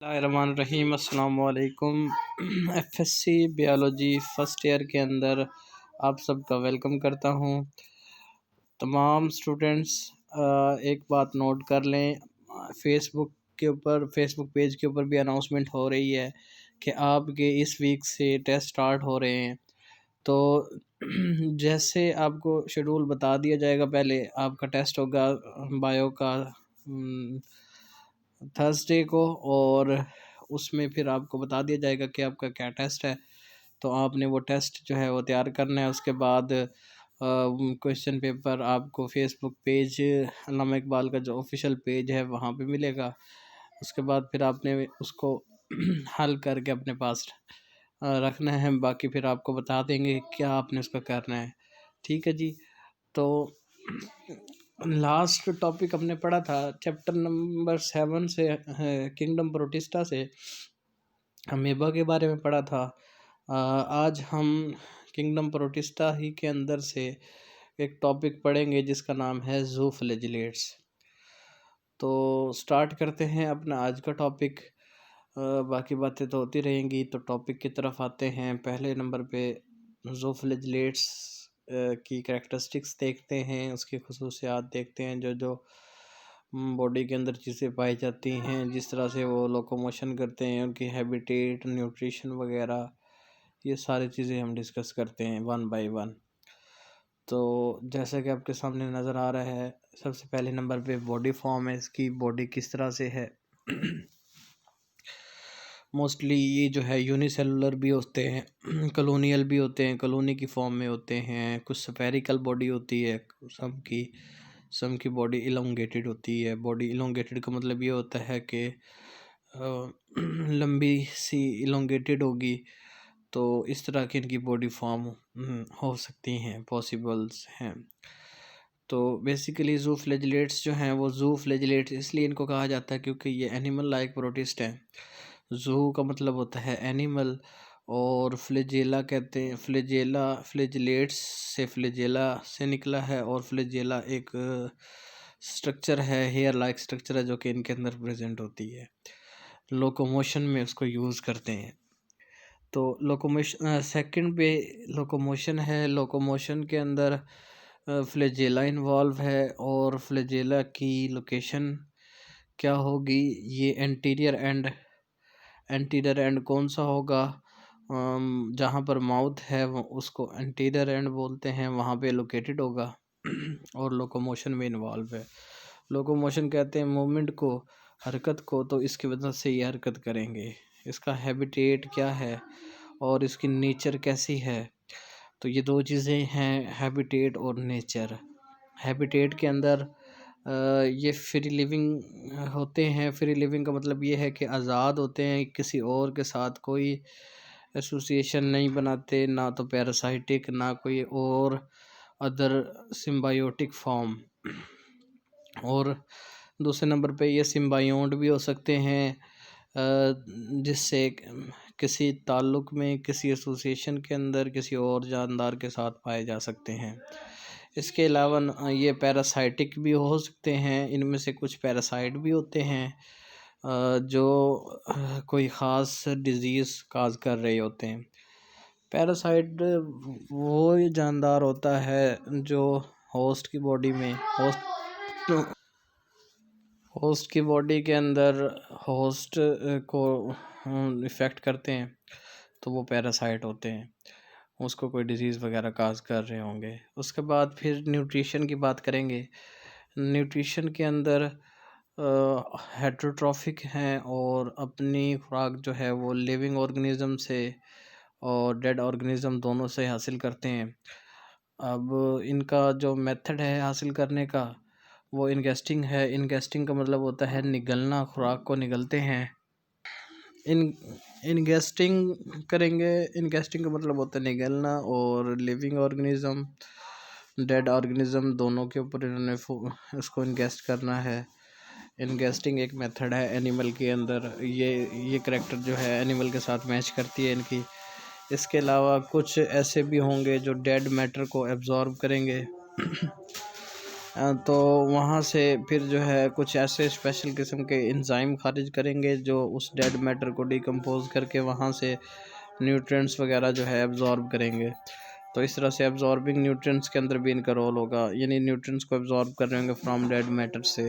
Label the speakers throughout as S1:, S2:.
S1: रहीम अस्सलाम वालेकुम। FSc biology first year के अंदर आप सबका वेलकम करता हूँ। तमाम स्टूडेंट्स एक बात नोट कर लें, फेसबुक पेज के ऊपर भी अनाउंसमेंट हो रही है कि आपके इस वीक से टेस्ट स्टार्ट हो रहे हैं। तो जैसे आपको शेड्यूल बता दिया जाएगा, पहले आपका टेस्ट होगा बायो का थर्सडे को, और उसमें फिर आपको बता दिया जाएगा कि आपका क्या टेस्ट है। तो आपने वो टेस्ट जो है वो तैयार करना है। उसके बाद क्वेश्चन पेपर आपको फेसबुक पेज अल्लामा इकबाल का जो ऑफिशियल पेज है वहाँ पे मिलेगा। उसके बाद फिर आपने उसको हल करके अपने पास रखना है। बाकी फिर आपको बता देंगे क्या आपने उसका करना है। ठीक है जी। तो लास्ट टॉपिक हमने पढ़ा था चैप्टर नंबर 7 से, किंगडम प्रोटिस्टा से अमीबा के बारे में पढ़ा था। आज हम किंगडम प्रोटिस्टा ही के अंदर से एक टॉपिक पढ़ेंगे जिसका नाम है ज़ू फ्लैजिलेट्स। तो स्टार्ट करते हैं अपना आज का टॉपिक। बाकी बातें तो होती रहेंगी। तो टॉपिक की तरफ आते हैं। पहले नंबर पे ज़ू फ्लैजिलेट्स की कैरेक्टरिस्टिक्स देखते हैं, उसकी खसूसियात देखते हैं, जो जो बॉडी के अंदर चीज़ें पाई जाती हैं, जिस तरह से वो लोकोमोशन करते हैं, उनकी हैबिटेट, न्यूट्रिशन वगैरह, ये सारी चीज़ें हम डिस्कस करते हैं वन बाय वन। तो जैसा कि आपके सामने नज़र आ रहा है, सबसे पहले नंबर पे बॉडी फॉर्म है, इसकी बॉडी किस तरह से है। मोस्टली ये जो है यूनिसेलुलर भी होते हैं, कॉलोनियल भी होते हैं, कॉलोनी की फॉर्म में होते हैं, कुछ स्फेरिकल बॉडी होती है, सम की बॉडी इलोंगेटेड होती है। बॉडी इलोंगेटेड का मतलब ये होता है कि लंबी सी इलोंगेटेड होगी। तो इस तरह की इनकी बॉडी फॉर्म हो सकती हैं, पॉसिबल्स हैं। तो बेसिकली ज़ू फ्लैजिलेट्स जो हैं वो ज़ू फ्लैजिलेट्स इसलिए इनको कहा जाता है क्योंकि ये एनिमल लाइक प्रोटिस्ट हैं। ज़ू का मतलब होता है एनिमल, और फ्लैजेला कहते हैं, फ्लैजिलेट्स से फ्लैजेला से निकला है, और फ्लैजेला एक स्ट्रक्चर है, हेयर लाइक स्ट्रक्चर है, जो कि इनके अंदर प्रेजेंट होती है। लोकोमोशन में उसको यूज़ करते हैं। तो लोकोमोशन सेकंड पे लोकोमोशन है। लोकोमोशन के अंदर फ्लैजेला इन्वॉल्व है, और फ्लैजेला की लोकेशन क्या होगी, ये एंटीरियर एंड कौन सा होगा, जहाँ पर माउथ है वो उसको एंटीरियर एंड बोलते हैं, वहाँ पे लोकेटेड होगा। और लोकोमोशन में इन्वॉल्व है। लोकोमोशन कहते हैं मूवमेंट को, हरकत को। तो इसकी वजह से ये हरकत करेंगे। इसका हैबिटेट क्या है और इसकी नेचर कैसी है, तो ये दो चीज़ें हैं, हैबिटेट और नेचर। हैबिटेट के अंदर ये फ्री लिविंग होते हैं। फ्री लिविंग का मतलब ये है कि आज़ाद होते हैं, किसी और के साथ कोई एसोसिएशन नहीं बनाते, ना तो पैरासाइटिक, ना कोई और अदर सिम्बायोटिक फॉर्म। और दूसरे नंबर पे ये सिम्बायोंट भी हो सकते हैं, जिससे किसी ताल्लुक़ में, किसी एसोसिएशन के अंदर किसी और जानदार के साथ पाए जा सकते हैं। इसके अलावा ये पैरासाइटिक भी हो सकते हैं। इनमें से कुछ पैरासाइट भी होते हैं जो कोई ख़ास डिज़ीज़ काज कर रहे होते हैं। पैरासाइट वो जानदार होता है जो होस्ट की बॉडी में होस्ट की बॉडी के अंदर होस्ट को इफ़ेक्ट करते हैं, तो वो पैरासाइट होते हैं। उसको कोई डिज़ीज़ वगैरह काज कर रहे होंगे। उसके बाद फिर न्यूट्रिशन की बात करेंगे। न्यूट्रिशन के अंदर हेटरोट्रॉफिक हैं, और अपनी खुराक जो है वो लिविंग ऑर्गेनिज़म से और डेड ऑर्गेनिज़म दोनों से हासिल करते हैं। अब इनका जो मेथड है हासिल करने का, वो इनगेस्टिंग है। इनगेस्टिंग का मतलब होता है निगलना, खुराक को निगलते हैं। इनगेस्टिंग करेंगे। इनगेस्टिंग का मतलब होता है निगलना, और लिविंग ऑर्गेनिज़म, डेड ऑर्गेनिज़म दोनों के ऊपर इन्होंने इसको इनगेस्ट करना है। इनगेस्टिंग एक मेथड है एनिमल के अंदर। ये करैक्टर जो है एनिमल के साथ मैच करती है इनकी। इसके अलावा कुछ ऐसे भी होंगे जो डेड मैटर को एब्जॉर्ब करेंगे। तो वहाँ से फिर जो है कुछ ऐसे स्पेशल किस्म के एंजाइम खारिज करेंगे जो उस डेड मैटर को डिकम्पोज करके वहाँ से न्यूट्रिएंट्स वगैरह जो है एब्जॉर्ब करेंगे। तो इस तरह से एब्जॉर्बिंग न्यूट्रिएंट्स के अंदर भी इनका रोल होगा, यानी न्यूट्रिएंट्स को एब्जॉर्ब कर रहे होंगे फ्रॉम डेड मैटर से।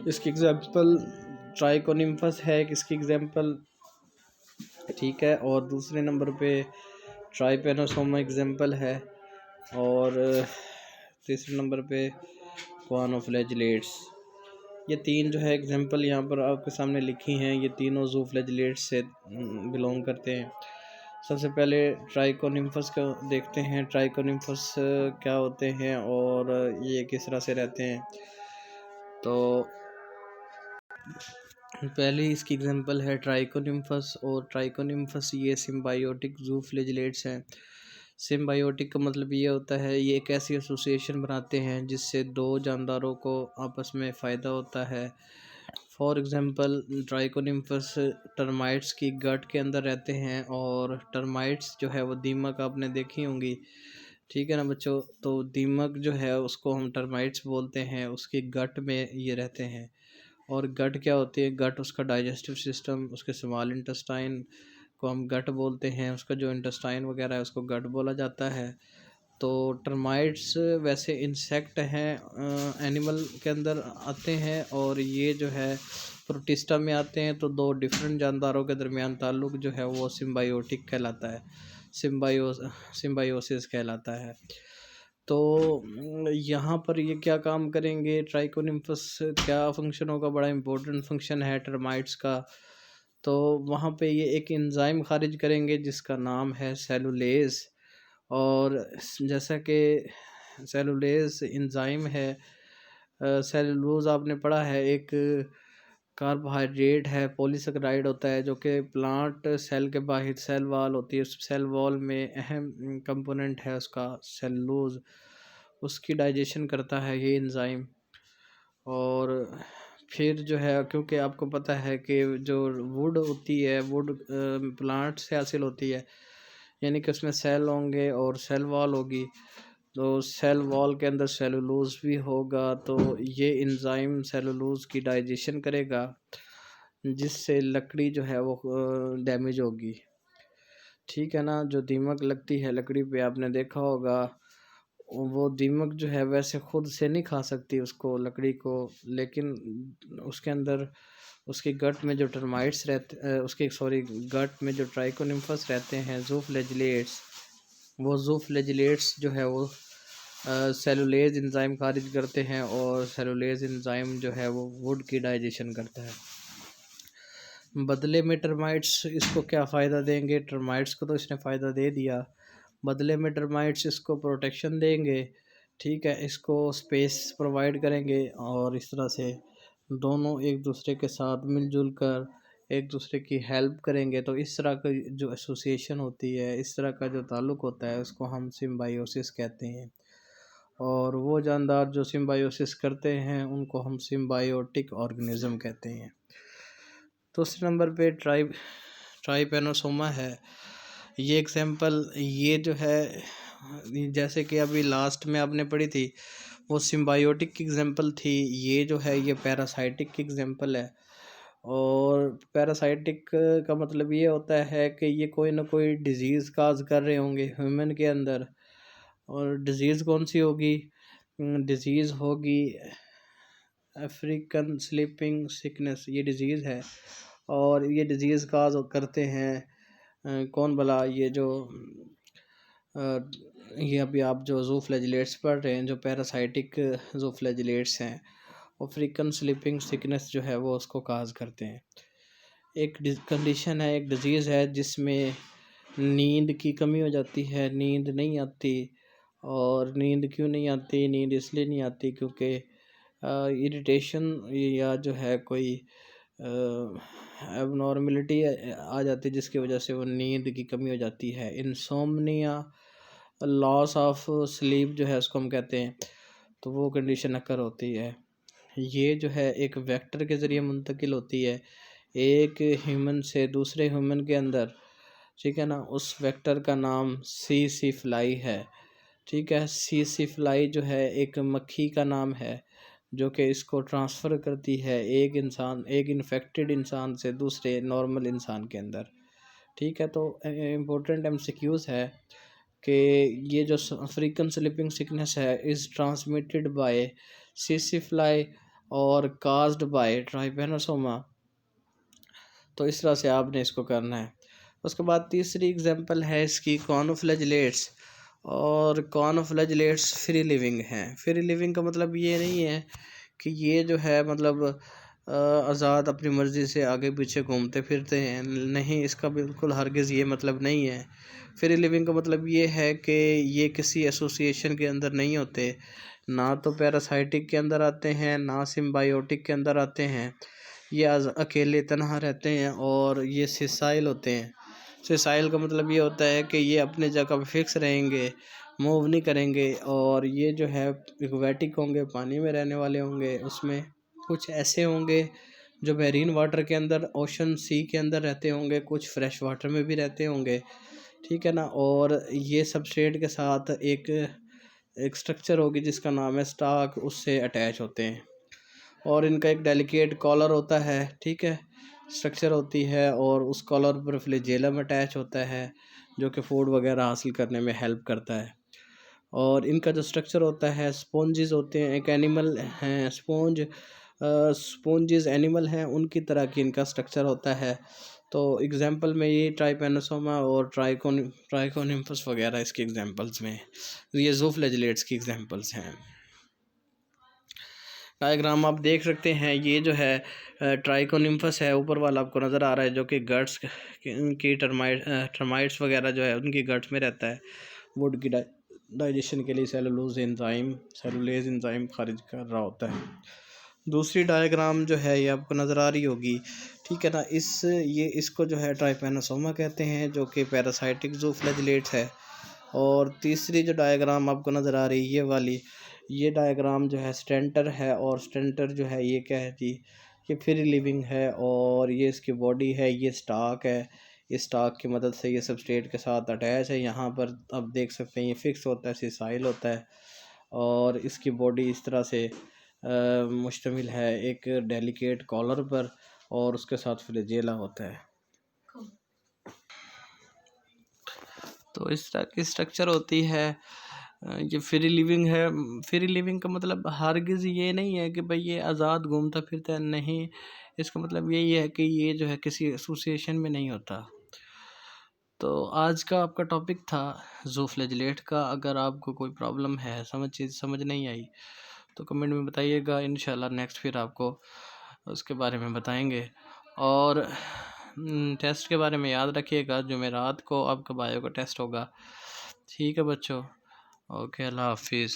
S1: इसकी एग्जांपल ट्राइकोनिम्फस है इसकी एग्जांपल, ठीक है। और दूसरे नंबर पे ट्राइपेनोसोमा एग्जांपल है, और तीसरे नंबर पे क्वानोफ्लैजिलेट्स। ये तीन जो है एग्जांपल यहाँ पर आपके सामने लिखी हैं, ये तीनों ज़ूफ्लैजिलेट्स से बिलोंग करते हैं। सबसे पहले ट्राइकोनिम्फस को देखते हैं, ट्राइकोनिम्फस क्या होते हैं और ये किस तरह से रहते हैं। तो पहली इसकी एग्जांपल है ट्राइकोनिम्फस, और ट्राइकोनिम्फस ये सिम्बायोटिक ज़ूफ्लैजिलेट्स हैं। सिम्बायोटिक का मतलब ये होता है ये एक ऐसी एसोसिएशन बनाते हैं जिससे दो जानदारों को आपस में फ़ायदा होता है। फॉर एग्ज़ाम्पल ट्राइकोनिम्फस टर्माइट्स की गट के अंदर रहते हैं, और टर्माइट्स जो है वो दीमक आपने देखी होंगी, ठीक है ना बच्चों। तो दीमक जो है उसको हम टर्माइट्स बोलते हैं, उसकी गट में ये रहते हैं। और गट क्या होती है, गट उसका डाइजेस्टिव सिस्टम, उसके स्मॉल इंटेस्टाइन को हम गट बोलते हैं, उसका जो इंटेस्टाइन वगैरह है उसको गट बोला जाता है। तो टर्माइट्स वैसे इंसेक्ट हैं, एनिमल के अंदर आते हैं, और ये जो है प्रोटिस्टा में आते हैं। तो दो डिफरेंट जानदारों के दरमियान ताल्लुक जो है वो सिम्बायोटिक कहलाता है, सिम्बायोसिस कहलाता है। तो यहाँ पर ये क्या काम करेंगे, ट्राइकोनिम्फस क्या फंक्शन होगा, बड़ा इम्पोर्टेंट फंक्शन है टर्माइट्स का। तो वहाँ पे ये एक एंजाइम खारिज करेंगे जिसका नाम है सेलुलेज। और जैसा कि सेलुलेज एंजाइम है, सेलुलोज आपने पढ़ा है, एक कार्बोहाइड्रेट है, पॉलीसेकेराइड होता है, जो कि प्लांट सेल के बाहर सेल वॉल होती है, उस सेल वॉल में अहम कंपोनेंट है उसका सेलुलोज, उसकी डाइजेशन करता है ये एंजाइम। और फिर जो है, क्योंकि आपको पता है कि जो वुड होती है, वुड प्लांट से हासिल होती है, यानी कि उसमें सेल होंगे और सेल वॉल होगी। तो सेल वॉल के अंदर सेलुलोज भी होगा, तो ये एंजाइम सेलुलोज की डाइजेशन करेगा, जिससे लकड़ी जो है वो डैमेज होगी, ठीक है ना। जो दीमक लगती है लकड़ी पे, आपने देखा होगा, वो दीमक जो है वैसे खुद से नहीं खा सकती उसको, लकड़ी को, लेकिन उसके अंदर उसके गट में जो टर्माइट्स रहते उसके सॉरी गट में जो ट्राइकोनिम्फस रहते हैं ज़ूफ्लैजिलेट्स, वो ज़ूफ्लैजिलेट्स जो है वो सेलुलेज एंजाइम खारिज करते हैं, और सेलुलेज एंजाइम जो है वो वुड की डाइजेशन करता है। बदले में टर्माइट्स इसको क्या फ़ायदा देंगे, टर्माइट्स को तो इसने फ़ायदा दे दिया, बदले में टर्माइट्स इसको प्रोटेक्शन देंगे, ठीक है, इसको स्पेस प्रोवाइड करेंगे, और इस तरह से दोनों एक दूसरे के साथ मिलजुल कर एक दूसरे की हेल्प करेंगे। तो इस तरह की जो एसोसिएशन होती है, इस तरह का जो ताल्लुक़ होता है, उसको हम सिम्बायोसिस कहते हैं। और वो जानदार जो सिम्बायोसिस करते हैं उनको हम सिम्बायोटिक ऑर्गेनिज़म कहते हैं। दूसरे नंबर पे ट्राइपेनोसोमा है। ये एग्जांपल ये जो है, जैसे कि अभी लास्ट में आपने पढ़ी थी, वो सिम्बायोटिक की एग्जांपल थी, ये जो है ये पैरासाइटिक की एग्जांपल है। और पैरासाइटिक का मतलब ये होता है कि ये कोई ना कोई डिज़ीज़ काज कर रहे होंगे ह्यूमन के अंदर। और डिज़ीज़ कौन सी होगी, डिज़ीज़ होगी अफ्रीकन स्लीपिंग सिकनेस, ये डिज़ीज़ है। और ये डिज़ीज़ काज करते हैं कौन भला, ये जो ये अभी आप जो ज़ूफ्लैजिलेट्स पढ़ रहे हैं, जो पैरासाइटिक ज़ूफ्लैजिलेट्स हैं, अफ्रीकन स्लीपिंग सिकनेस जो है वो उसको काज करते हैं। एक कंडीशन है, एक डिज़ीज़ है जिसमें नींद की कमी हो जाती है, नींद नहीं आती। और नींद क्यों नहीं आती, नींद इसलिए नहीं आती क्योंकि इरिटेशन या जो है कोई एबनॉर्मलिटी आ जाती है, जिसकी वजह से वो नींद की कमी हो जाती है। इंसोम्निया, लॉस ऑफ स्लीप जो है उसको हम कहते हैं। तो वो कंडीशन अकर होती है, ये जो है एक वेक्टर के ज़रिए मुंतकिल होती है एक ह्यूमन से दूसरे ह्यूमन के अंदर, ठीक है ना। उस वेक्टर का नाम सी फ्लाई है, ठीक है। सीसी फ्लाई जो है एक मक्खी का नाम है, जो कि इसको ट्रांसफ़र करती है एक इन्फेक्टेड इंसान से दूसरे नॉर्मल इंसान के अंदर। ठीक है, तो इम्पोर्टेंट एमसीक्यूज़ है कि ये जो अफ्रीकन स्लीपिंग सिकनेस है is transmitted by CC fly और काज्ड बाय ट्राइपेनोसोमा। तो इस तरह से आपने इसको करना है। उसके बाद तीसरी एग्जांपल है इसकी कॉर्नफ्लैजिलेट्स, और कॉर्नफ्लैजिलेट्स फ्री लिविंग हैं। फ्री लिविंग का मतलब ये नहीं है कि ये जो है मतलब आज़ाद अपनी मर्ज़ी से आगे पीछे घूमते फिरते हैं, नहीं, इसका बिल्कुल हरगिज़ ये मतलब नहीं है। फ्री लिविंग का मतलब ये है कि ये किसी एसोसिएशन के अंदर नहीं होते, ना तो पैरासाइटिक के अंदर आते हैं, ना सिम्बायोटिक के अंदर आते हैं। ये अकेले तनहा रहते हैं और ये सिसाइल होते हैं। सिसाइल का मतलब ये होता है कि ये अपने जगह पे फिक्स रहेंगे, मूव नहीं करेंगे, और ये जो है एक्वेटिक होंगे, पानी में रहने वाले होंगे। उसमें कुछ ऐसे होंगे जो मेरीन वाटर के अंदर, ओशन सी के अंदर रहते होंगे, कुछ फ्रेश वाटर में भी रहते होंगे। ठीक है ना। और ये सबस्ट्रेट के साथ एक एक स्ट्रक्चर होगी जिसका नाम है स्टाक, उससे अटैच होते हैं। और इनका एक डेलिकेट कॉलर होता है, ठीक है, स्ट्रक्चर होती है, और उस कॉलर पर फ्लैजेलम अटैच होता है जो कि फूड वगैरह हासिल करने में हेल्प करता है। और इनका जो स्ट्रक्चर होता है, स्पॉन्जेस होते हैं, एक एनिमल हैं स्पॉन्जेस एनिमल हैं, उनकी तरह की इनका स्ट्रक्चर होता है। तो एग्जांपल में ये ट्राइपेनोसोमा और ट्राइकोनिम्फस वगैरह इसके एग्जांपल्स में, ये ज़ूफ्लैजिलेट्स की एग्जांपल्स हैं। डायग्राम आप देख सकते हैं, ये जो है ट्राइकोनिम्फस है, ऊपर वाला आपको नज़र आ रहा है, जो कि गट्स की टर्माइट्स वगैरह जो है उनकी गट्स में रहता है, वुड की डाइजेशन के लिए सेलुलेज एंजाइम खारिज कर रहा होता है। दूसरी डायग्राम जो है ये आपको नज़र आ रही होगी, ठीक है ना। इसको जो है ट्राइपेनोसोमा कहते हैं, जो कि पैरासाइटिक ज़ूफ्लैजिलेट्स है। और तीसरी जो डायग्राम आपको नज़र आ रही है ये वाली, ये डायग्राम जो है स्टेंटर है, और स्टेंटर जो है ये क्या है जी, ये फ्री लिविंग है, और ये इसकी बॉडी है, ये स्टाक है। इस स्टाक की मदद से ये सबस्ट्रेट के साथ अटैच है। यहाँ पर आप देख सकते हैं ये फिक्स होता है, सिसाइल होता है, और इसकी बॉडी इस तरह से मुश्तमिल है एक डेलिकेट कॉलर पर, और उसके साथ फ्लैजेला होता है। तो इस तरह की स्ट्रक्चर होती है। ये फ्री लिविंग है। फ्री लिविंग का मतलब हरगिज़ ये नहीं है कि भाई ये आज़ाद घूमता फिरता है, नहीं, इसका मतलब यही है कि ये जो है किसी एसोसिएशन में नहीं होता। तो आज का आपका टॉपिक था ज़ूफ्लैजिलेट का। अगर आपको कोई प्रॉब्लम है, समझ नहीं आई, तो कमेंट में बताइएगा। इंशाल्लाह नेक्स्ट फिर आपको उसके बारे में बताएंगे। और टेस्ट के बारे में याद रखिएगा, जुमेरात को आपका बायो का टेस्ट होगा। ठीक है बच्चों, ओके, अल्लाह हाफिज़।